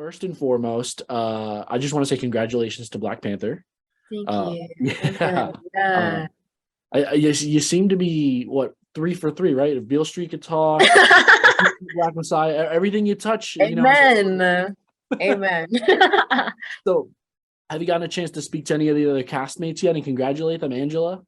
First and foremost, I just want to say congratulations to Black Panther. Thank Uh, you. Thank yeah, you. Yeah. you seem to be what 3 for 3, right? If Beale Street could talk, Black Messiah, everything you touch, Amen. Amen. So, have you gotten a chance to speak to any of the other castmates yet and congratulate them, Angela?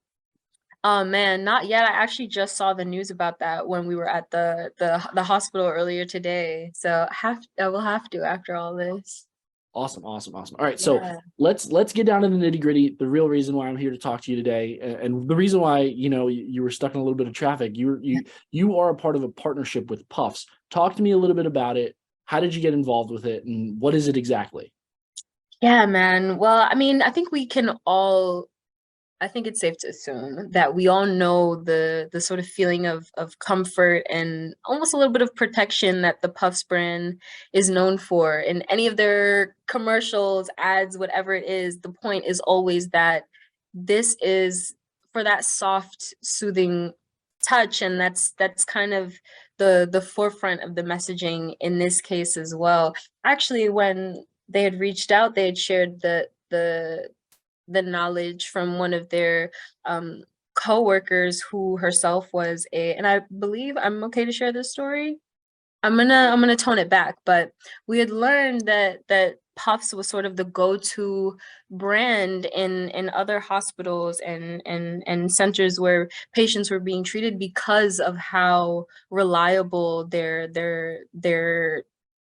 Oh man, not yet. I actually just saw the news about that when we were at the hospital earlier today. So I will have to after all this. Awesome, awesome, awesome. All right, so Yeah. let's get down to the nitty gritty. The real reason why I'm here to talk to you today, and the reason why you were stuck in a little bit of traffic. You are a part of a partnership with Puffs. Talk to me a little bit about it. How did you get involved with it, and what is it exactly? Yeah, man. Well, I mean, I think it's safe to assume that we all know the sort of feeling of comfort and almost a little bit of protection that the Puffs brand is known for. In any of their commercials, ads, whatever it is, the point is always that this is for that soft, soothing touch, and that's kind of the forefront of the messaging in this case as well. Actually, when they had reached out, they had shared the knowledge from one of their co-workers who herself was and I believe I'm okay to share this story. I'm gonna tone it back, but we had learned that Puffs was sort of the go-to brand in other hospitals and centers where patients were being treated because of how reliable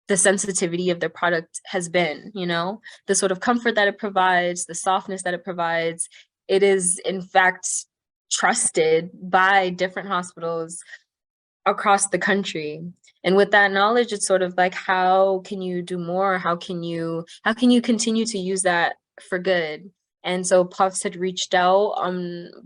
the sensitivity of their product has been, the sort of comfort that it provides, the softness that it provides. It is in fact trusted by different hospitals across the country. And with that knowledge, it's sort of like, how can you do more? How can you continue to use that for good? And so Puffs had reached out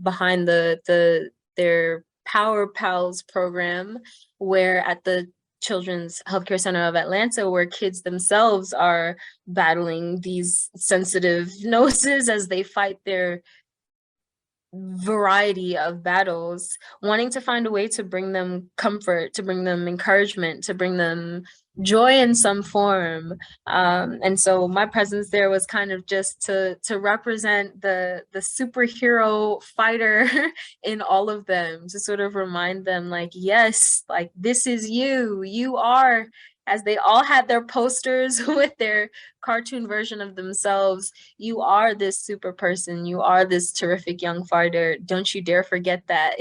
behind their Power Pals program, where at the Children's Healthcare Center of Atlanta, where kids themselves are battling these sensitive noses as they fight their variety of battles, wanting to find a way to bring them comfort, to bring them encouragement, to bring them joy in some form. And so my presence there was kind of just to represent the superhero fighter in all of them, to sort of remind them, like, yes, like this is you. You are, as they all had their posters with their cartoon version of themselves, you are this super person. You are this terrific young fighter. Don't you dare forget that.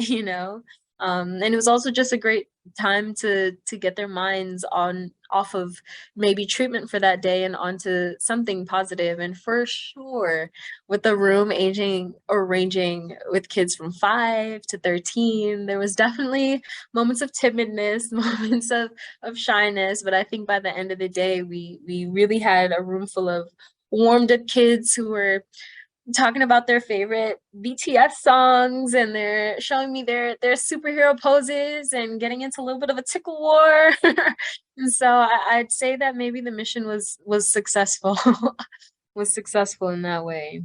And it was also just a great time to get their minds on off of maybe treatment for that day and onto something positive. And for sure, with the room aging or ranging with kids from 5 to 13, there was definitely moments of timidness, moments of shyness. But I think by the end of the day, we really had a room full of warmed up kids who were talking about their favorite BTS songs, and they're showing me their superhero poses and getting into a little bit of a tickle war. And so I'd say that maybe the mission was successful, was successful in that way.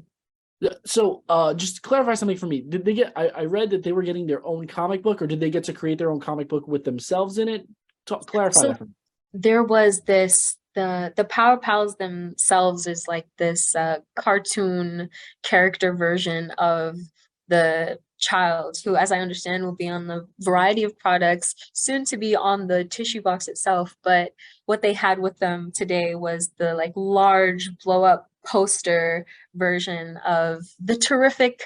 Yeah, so, just to clarify something for me, did they get? I read that they were getting their own comic book, or did they get to create their own comic book with themselves in it? Clarify So that for me. there was this the Power Pals themselves is like this cartoon character version of the child, who, as I understand, will be on the variety of products, soon to be on the tissue box itself. But what they had with them today was the like large blow up poster version of the terrific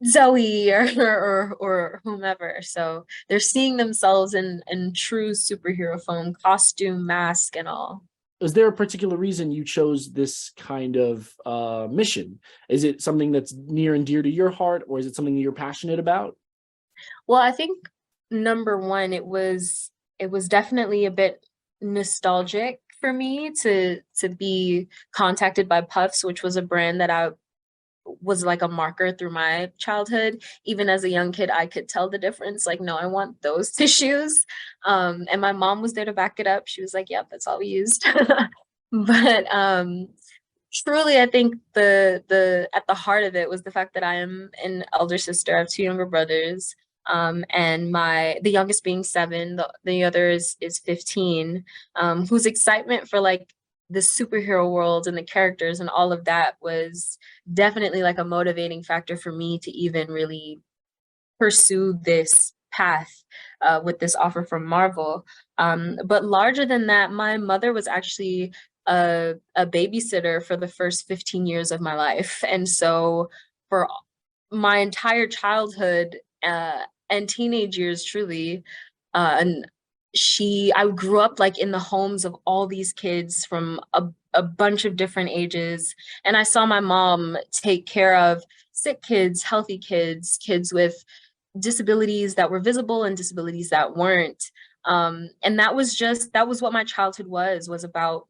Zoe or whomever. So they're seeing themselves in true superhero form, costume, mask, and all. Is there a particular reason you chose this kind of mission? Is it something that's near and dear to your heart, or is it something that you're passionate about? Well, I think number one, it was definitely a bit nostalgic for me to be contacted by Puffs, which was a brand that I was like a marker through my childhood. Even as a young kid, I could tell the difference. Like, no, I want those tissues. And my mom was there to back it up. She was like, yep, that's all we used. But truly, I think the at the heart of it was the fact that I am an elder sister. I have two younger brothers. And the youngest being 7, the other is 15, whose excitement for like the superhero world and the characters and all of that was definitely like a motivating factor for me to even really pursue this path with this offer from Marvel. But larger than that, my mother was actually a babysitter for the first 15 years of my life. And so for my entire childhood and teenage years, truly, and I grew up like in the homes of all these kids from a bunch of different ages. And I saw my mom take care of sick kids, healthy kids, kids with disabilities that were visible and disabilities that weren't. And that was what my childhood was about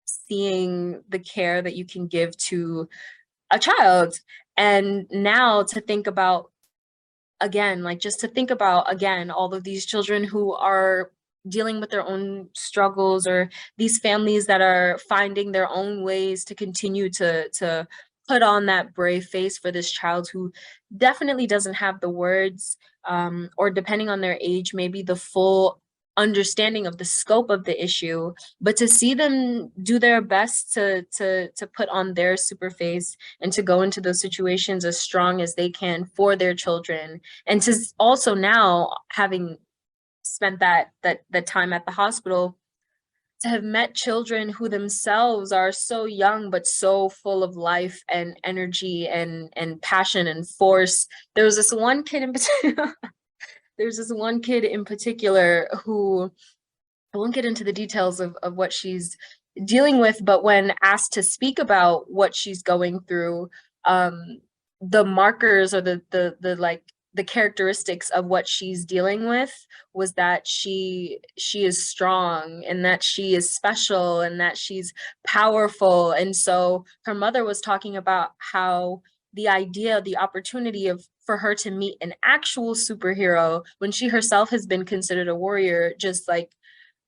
seeing the care that you can give to a child. And now to think about, again, like just to think about, again, all of these children who are dealing with their own struggles, or these families that are finding their own ways to continue to put on that brave face for this child who definitely doesn't have the words, or depending on their age, maybe the full understanding of the scope of the issue, but to see them do their best to put on their super face and to go into those situations as strong as they can for their children, and to also now, having spent that time at the hospital, to have met children who themselves are so young but so full of life and energy and passion and force. There was this one kid in particular there's this one kid in particular who, I won't get into the details of what she's dealing with, but when asked to speak about what she's going through, the markers, or the like the characteristics of what she's dealing with was that she is strong, and that she is special, and that she's powerful. And so her mother was talking about how the idea, the opportunity of for her to meet an actual superhero when she herself has been considered a warrior just like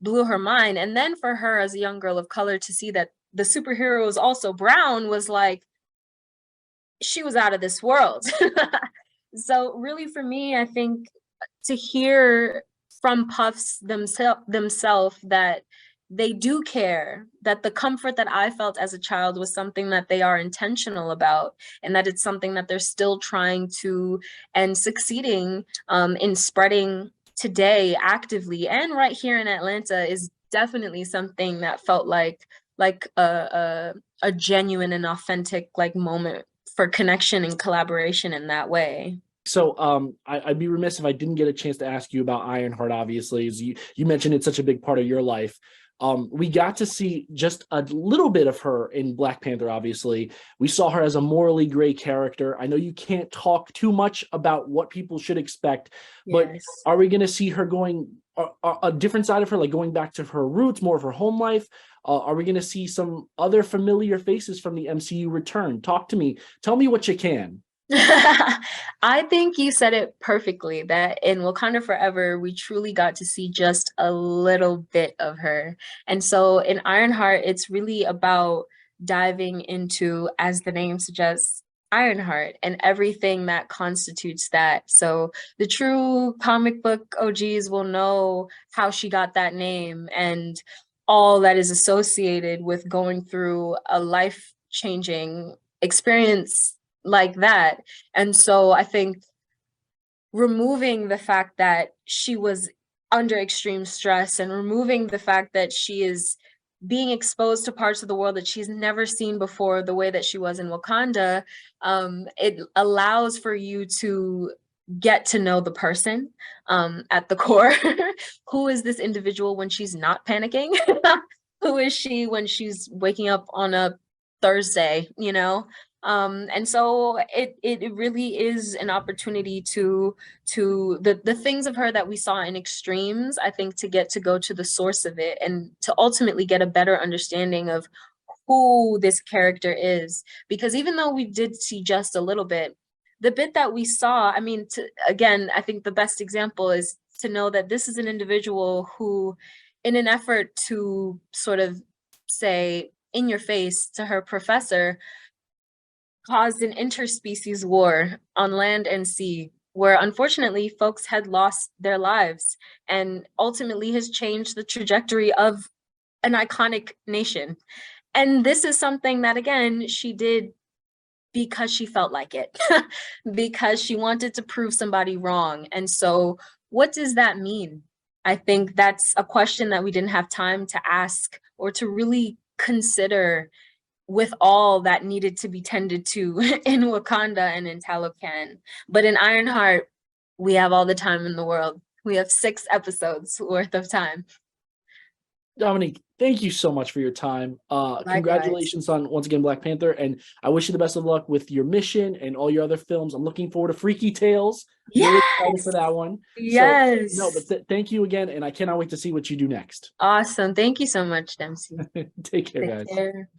blew her mind. And then for her as a young girl of color to see that the superhero is also brown was like, she was out of this world. So really for me, I think to hear from Puffs themselves that they do care, that the comfort that I felt as a child was something that they are intentional about, and that it's something that they're still trying to and succeeding in spreading today actively and right here in Atlanta, is definitely something that felt like a genuine and authentic like moment for connection and collaboration in that way. So I'd be remiss if I didn't get a chance to ask you about Ironheart, obviously, as you mentioned it's such a big part of your life. We got to see just a little bit of her in Black Panther, obviously. We saw her as a morally gray character. I know you can't talk too much about what people should expect, but Yes. are we going to see her going a different side of her, like going back to her roots, more of her home life? Are we going to see some other familiar faces from the MCU return? Talk to me. Tell me what you can. I think you said it perfectly, that in Wakanda Forever, we truly got to see just a little bit of her. And so in Ironheart, it's really about diving into, as the name suggests, Ironheart and everything that constitutes that. So the true comic book OGs will know how she got that name and all that is associated with going through a life-changing experience like that. And so I think removing the fact that she was under extreme stress, and removing the fact that she is being exposed to parts of the world that she's never seen before, the way that she was in Wakanda, it allows for you to get to know the person at the core. Who is this individual when she's not panicking? Who is she when she's waking up on a Thursday, you know? And so it really is an opportunity to the things of her that we saw in extremes, I think, to get to go to the source of it and to ultimately get a better understanding of who this character is. Because even though we did see just a little bit, the bit that we saw, I mean, again, I think the best example is to know that this is an individual who, in an effort to sort of say in your face to her professor, caused an interspecies war on land and sea, where unfortunately folks had lost their lives, and ultimately has changed the trajectory of an iconic nation. And this is something that, again, she did because she felt like it, because she wanted to prove somebody wrong. And so what does that mean? I think that's a question that we didn't have time to ask or to really consider with all that needed to be tended to in Wakanda and in Talocan. But in Ironheart, we have all the time in the world. We have 6 episodes worth of time. Dominique, thank you so much for your time. Congratulations on, once again, Black Panther, and I wish you the best of luck with your mission and all your other films. I'm looking forward to Freaky Tales. Really excited for that one. Yes. So, no, but thank you again, and I cannot wait to see what you do next. Awesome. Thank you so much, Dempsey. Take care, guys. Take care.